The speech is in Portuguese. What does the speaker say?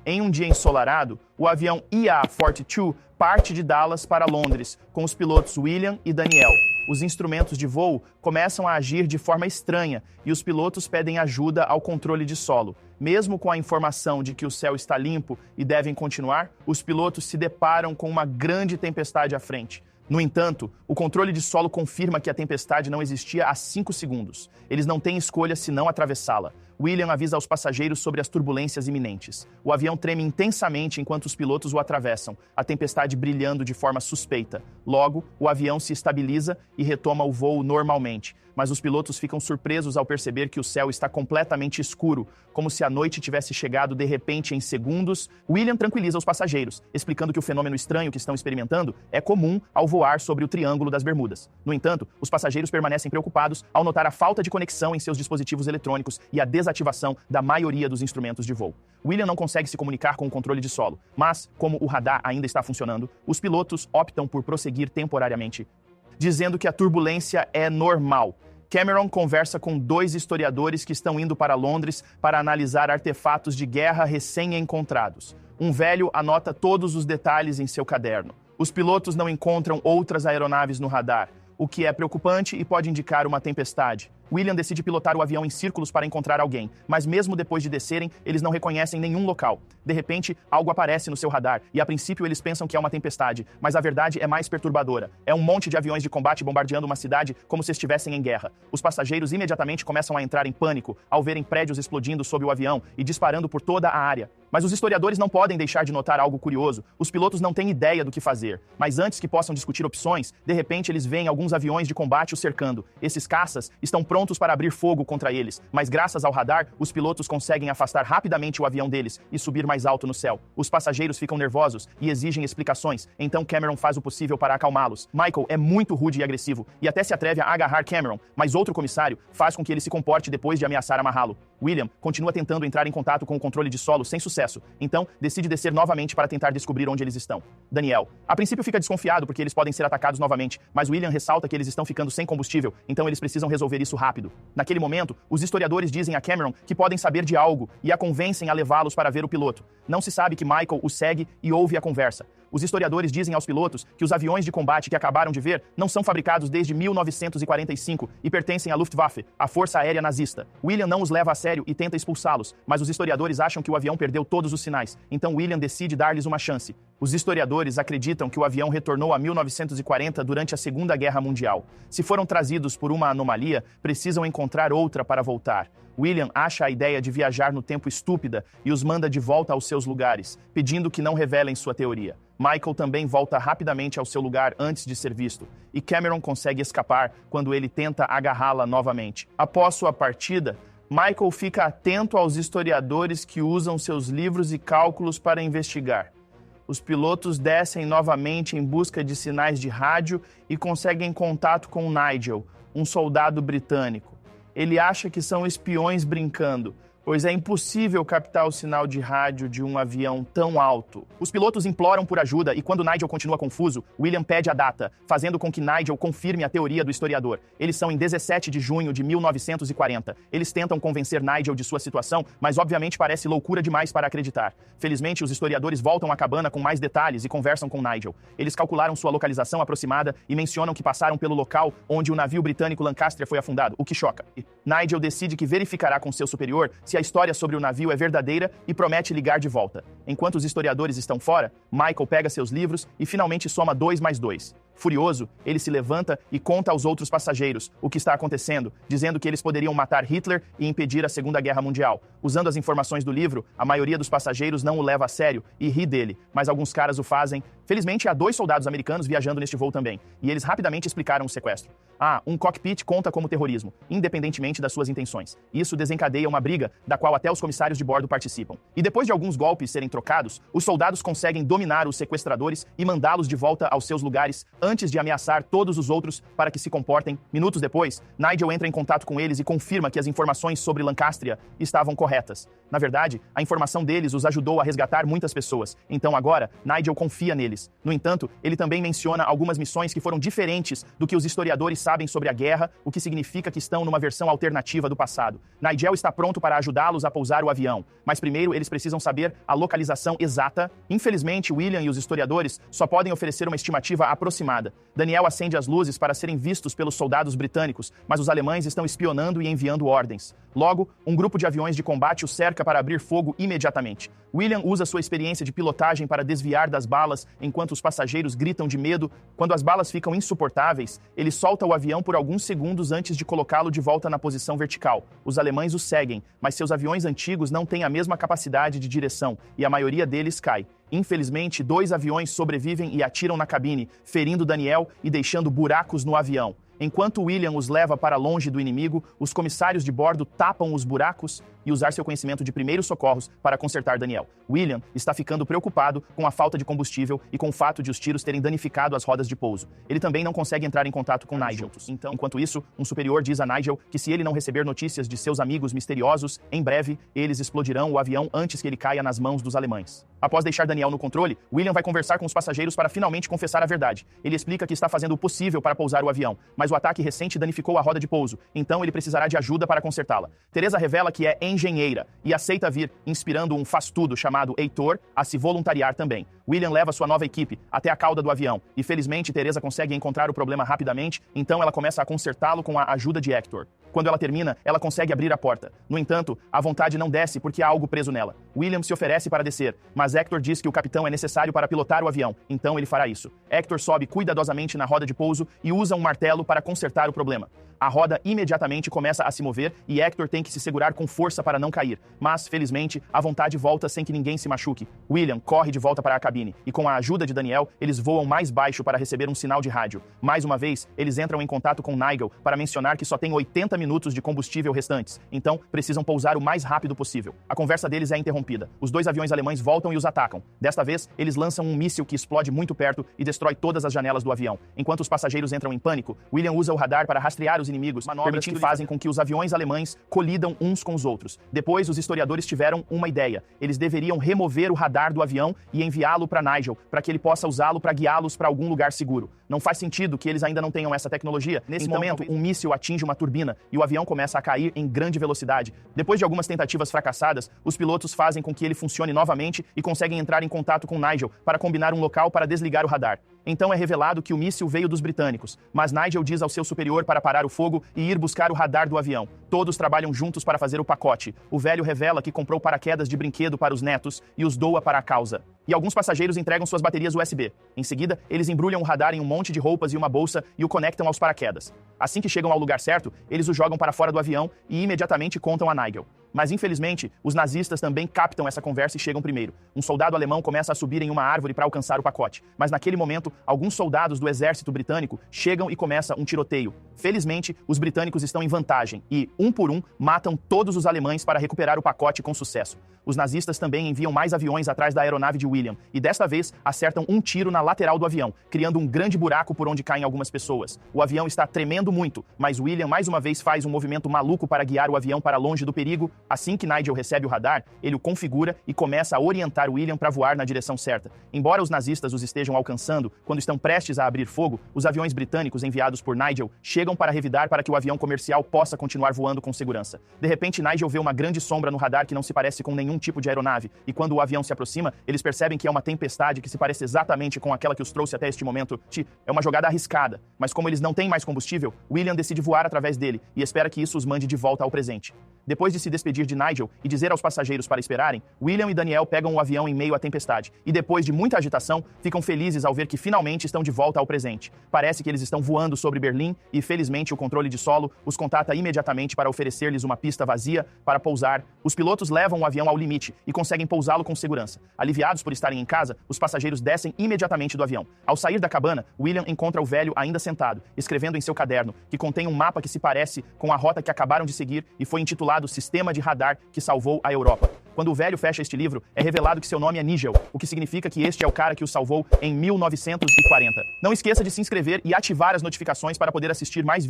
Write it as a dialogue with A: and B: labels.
A: Em um dia ensolarado, o avião IA-42 parte de Dallas para Londres, com os pilotos William e Daniel. Os instrumentos de voo começam a agir de forma estranha e os pilotos pedem ajuda ao controle de solo. Mesmo com a informação de que o céu está limpo e devem continuar, os pilotos se deparam com uma grande tempestade à frente. No entanto, o controle de solo confirma que a tempestade não existia há 5 segundos. Eles não têm escolha senão atravessá-la. William avisa aos passageiros sobre as turbulências iminentes. O avião treme intensamente enquanto os pilotos o atravessam, a tempestade brilhando de forma suspeita. Logo, o avião se estabiliza e retoma o voo normalmente. Mas os pilotos ficam surpresos ao perceber que o céu está completamente escuro, como se a noite tivesse chegado de repente em segundos. William tranquiliza os passageiros, explicando que o fenômeno estranho que estão experimentando é comum ao voar sobre o Triângulo das Bermudas. No entanto, os passageiros permanecem preocupados ao notar a falta de conexão em seus dispositivos eletrônicos e a desativação da maioria dos instrumentos de voo. William não consegue se comunicar com o controle de solo, mas, como o radar ainda está funcionando, os pilotos optam por prosseguir temporariamente, dizendo que a turbulência é normal. Cameron conversa com 2 historiadores que estão indo para Londres para analisar artefatos de guerra recém-encontrados. Um velho anota todos os detalhes em seu caderno. Os pilotos não encontram outras aeronaves no radar, o que é preocupante e pode indicar uma tempestade. William decide pilotar o avião em círculos para encontrar alguém, mas mesmo depois de descerem, eles não reconhecem nenhum local. De repente, algo aparece no seu radar, e a princípio eles pensam que é uma tempestade, mas a verdade é mais perturbadora. É um monte de aviões de combate bombardeando uma cidade como se estivessem em guerra. Os passageiros imediatamente começam a entrar em pânico ao verem prédios explodindo sob o avião e disparando por toda a área. Mas os historiadores não podem deixar de notar algo curioso. Os pilotos não têm ideia do que fazer, mas antes que possam discutir opções, de repente eles veem alguns aviões de combate o cercando. Esses caças estão prontos para abrir fogo contra eles, mas graças ao radar, os pilotos conseguem afastar rapidamente o avião deles e subir mais alto no céu. Os passageiros ficam nervosos e exigem explicações, então Cameron faz o possível para acalmá-los. Michael é muito rude e agressivo e até se atreve a agarrar Cameron, mas outro comissário faz com que ele se comporte depois de ameaçar amarrá-lo. William continua tentando entrar em contato com o controle de solo sem sucesso, então decide descer novamente para tentar descobrir onde eles estão. Daniel, a princípio fica desconfiado porque eles podem ser atacados novamente, mas William ressalta que eles estão ficando sem combustível, então eles precisam resolver isso rápido. Naquele momento, os historiadores dizem a Cameron que podem saber de algo e a convencem a levá-los para ver o piloto. Não se sabe que Michael o segue e ouve a conversa. Os historiadores dizem aos pilotos que os aviões de combate que acabaram de ver não são fabricados desde 1945 e pertencem à Luftwaffe, a força aérea nazista. William não os leva a sério e tenta expulsá-los, mas os historiadores acham que o avião perdeu todos os sinais, então William decide dar-lhes uma chance. Os historiadores acreditam que o avião retornou a 1940 durante a Segunda Guerra Mundial. Se foram trazidos por uma anomalia, precisam encontrar outra para voltar. William acha a ideia de viajar no tempo estúpida e os manda de volta aos seus lugares, pedindo que não revelem sua teoria. Michael também volta rapidamente ao seu lugar antes de ser visto, e Cameron consegue escapar quando ele tenta agarrá-la novamente. Após sua partida, Michael fica atento aos historiadores que usam seus livros e cálculos para investigar. Os pilotos descem novamente em busca de sinais de rádio e conseguem contato com Nigel, um soldado britânico. Ele acha que são espiões brincando, pois é impossível captar o sinal de rádio de um avião tão alto. Os pilotos imploram por ajuda e quando Nigel continua confuso, William pede a data, fazendo com que Nigel confirme a teoria do historiador. Eles são em 17 de junho de 1940. Eles tentam convencer Nigel de sua situação, mas obviamente parece loucura demais para acreditar. Felizmente, os historiadores voltam à cabana com mais detalhes e conversam com Nigel. Eles calcularam sua localização aproximada e mencionam que passaram pelo local onde o navio britânico Lancaster foi afundado, o que choca. Nigel decide que verificará com seu superior se a história sobre o navio é verdadeira e promete ligar de volta. Enquanto os historiadores estão fora, Michael pega seus livros e finalmente soma 2 mais 2. Furioso, ele se levanta e conta aos outros passageiros o que está acontecendo, dizendo que eles poderiam matar Hitler e impedir a Segunda Guerra Mundial. Usando as informações do livro, a maioria dos passageiros não o leva a sério e ri dele, mas alguns caras o fazem. Felizmente, há 2 soldados americanos viajando neste voo também, e eles rapidamente explicaram o sequestro. Um cockpit conta como terrorismo, independentemente das suas intenções. Isso desencadeia uma briga, da qual até os comissários de bordo participam. E depois de alguns golpes serem trocados, os soldados conseguem dominar os sequestradores e mandá-los de volta aos seus lugares antes de ameaçar todos os outros para que se comportem. Minutos depois, Nigel entra em contato com eles e confirma que as informações sobre Lancastria estavam corretas. Na verdade, a informação deles os ajudou a resgatar muitas pessoas, então agora, Nigel confia neles. No entanto, ele também menciona algumas missões que foram diferentes do que os historiadores sabem sobre a guerra, o que significa que estão numa versão alternativa do passado. Nigel está pronto para ajudá-los a pousar o avião, mas primeiro eles precisam saber a localização exata. Infelizmente, William e os historiadores só podem oferecer uma estimativa aproximada. Daniel acende as luzes para serem vistos pelos soldados britânicos, mas os alemães estão espionando e enviando ordens. Logo, um grupo de aviões de combate o cerca para abrir fogo imediatamente. William usa sua experiência de pilotagem para desviar das balas enquanto os passageiros gritam de medo. Quando as balas ficam insuportáveis, ele solta o avião por alguns segundos antes de colocá-lo de volta na posição vertical. Os alemães o seguem, mas seus aviões antigos não têm a mesma capacidade de direção e a maioria deles cai. Infelizmente, 2 aviões sobrevivem e atiram na cabine, ferindo Daniel e deixando buracos no avião. Enquanto William os leva para longe do inimigo, os comissários de bordo tapam os buracos e usar seu conhecimento de primeiros socorros para consertar Daniel. William está ficando preocupado com a falta de combustível e com o fato de os tiros terem danificado as rodas de pouso. Ele também não consegue entrar em contato com Nigel. Então, enquanto isso, um superior diz a Nigel que se ele não receber notícias de seus amigos misteriosos, em breve, eles explodirão o avião antes que ele caia nas mãos dos alemães. Após deixar Daniel no controle, William vai conversar com os passageiros para finalmente confessar a verdade. Ele explica que está fazendo o possível para pousar o avião, mas o ataque recente danificou a roda de pouso, então ele precisará de ajuda para consertá-la. Teresa revela que é engenheira e aceita vir, inspirando um faz-tudo chamado Heitor a se voluntariar também. William leva sua nova equipe até a cauda do avião e, felizmente, Teresa consegue encontrar o problema rapidamente, então ela começa a consertá-lo com a ajuda de Hector. Quando ela termina, ela consegue abrir a porta. No entanto, a vontade não desce porque há algo preso nela. William se oferece para descer, mas Hector diz que o capitão é necessário para pilotar o avião, então ele fará isso. Hector sobe cuidadosamente na roda de pouso e usa um martelo para consertar o problema. A roda imediatamente começa a se mover e Hector tem que se segurar com força para não cair. Mas, felizmente, a vontade volta sem que ninguém se machuque. William corre de volta para a cabine e, com a ajuda de Daniel, eles voam mais baixo para receber um sinal de rádio. Mais uma vez, eles entram em contato com Nigel para mencionar que só tem 80 minutos de combustível restantes, então precisam pousar o mais rápido possível. A conversa deles é interrompida. Os 2 aviões alemães voltam e os atacam. Desta vez, eles lançam um míssil que explode muito perto e destrói todas as janelas do avião. Enquanto os passageiros entram em pânico, William usa o radar para rastrear os inimigos, manobras que fazem com que os aviões alemães colidam uns com os outros. Depois, os historiadores tiveram uma ideia. Eles deveriam remover o radar do avião e enviá-lo para Nigel, para que ele possa usá-lo para guiá-los para algum lugar seguro. Não faz sentido que eles ainda não tenham essa tecnologia. Nesse momento, um míssil atinge uma turbina e o avião começa a cair em grande velocidade. Depois de algumas tentativas fracassadas, os pilotos fazem com que ele funcione novamente e conseguem entrar em contato com Nigel para combinar um local para desligar o radar. Então é revelado que o míssil veio dos britânicos, mas Nigel diz ao seu superior para parar o fogo e ir buscar o radar do avião. Todos trabalham juntos para fazer o pacote. O velho revela que comprou paraquedas de brinquedo para os netos e os doa para a causa. E alguns passageiros entregam suas baterias USB. Em seguida, eles embrulham o radar em um monte de roupas e uma bolsa e o conectam aos paraquedas. Assim que chegam ao lugar certo, eles o jogam para fora do avião e imediatamente contam a Nigel. Mas, infelizmente, os nazistas também captam essa conversa e chegam primeiro. Um soldado alemão começa a subir em uma árvore para alcançar o pacote. Mas, naquele momento, alguns soldados do exército britânico chegam e começa um tiroteio. Felizmente, os britânicos estão em vantagem e, um por um, matam todos os alemães para recuperar o pacote com sucesso. Os nazistas também enviam mais aviões atrás da aeronave de William e, desta vez, acertam um tiro na lateral do avião, criando um grande buraco por onde caem algumas pessoas. O avião está tremendo muito, mas William mais uma vez faz um movimento maluco para guiar o avião para longe do perigo. Assim que Nigel recebe o radar, ele o configura e começa a orientar William para voar na direção certa. Embora os nazistas os estejam alcançando, quando estão prestes a abrir fogo, os aviões britânicos enviados por Nigel chegam para revidar para que o avião comercial possa continuar voando com segurança. De repente, Nigel vê uma grande sombra no radar que não se parece com nenhum tipo de aeronave, e quando o avião se aproxima, eles percebem que é uma tempestade que se parece exatamente com aquela que os trouxe até este momento. É uma jogada arriscada, mas como eles não têm mais combustível, William decide voar através dele e espera que isso os mande de volta ao presente. Depois de se despedir de Nigel e dizer aos passageiros para esperarem, William e Daniel pegam o avião em meio à tempestade e, depois de muita agitação, ficam felizes ao ver que finalmente estão de volta ao presente. Parece que eles estão voando sobre Berlim e, felizmente, o controle de solo os contata imediatamente para oferecer-lhes uma pista vazia para pousar. Os pilotos levam o avião ao limite e conseguem pousá-lo com segurança. Aliviados por estarem em casa, os passageiros descem imediatamente do avião. Ao sair da cabana, William encontra o velho ainda sentado, escrevendo em seu caderno, que contém um mapa que se parece com a rota que acabaram de seguir e foi intitulado Sistema de Radar que Salvou a Europa. Quando o velho fecha este livro, é revelado que seu nome é Nigel, o que significa que este é o cara que o salvou em 1940. Não esqueça de se inscrever e ativar as notificações para poder assistir mais vídeos.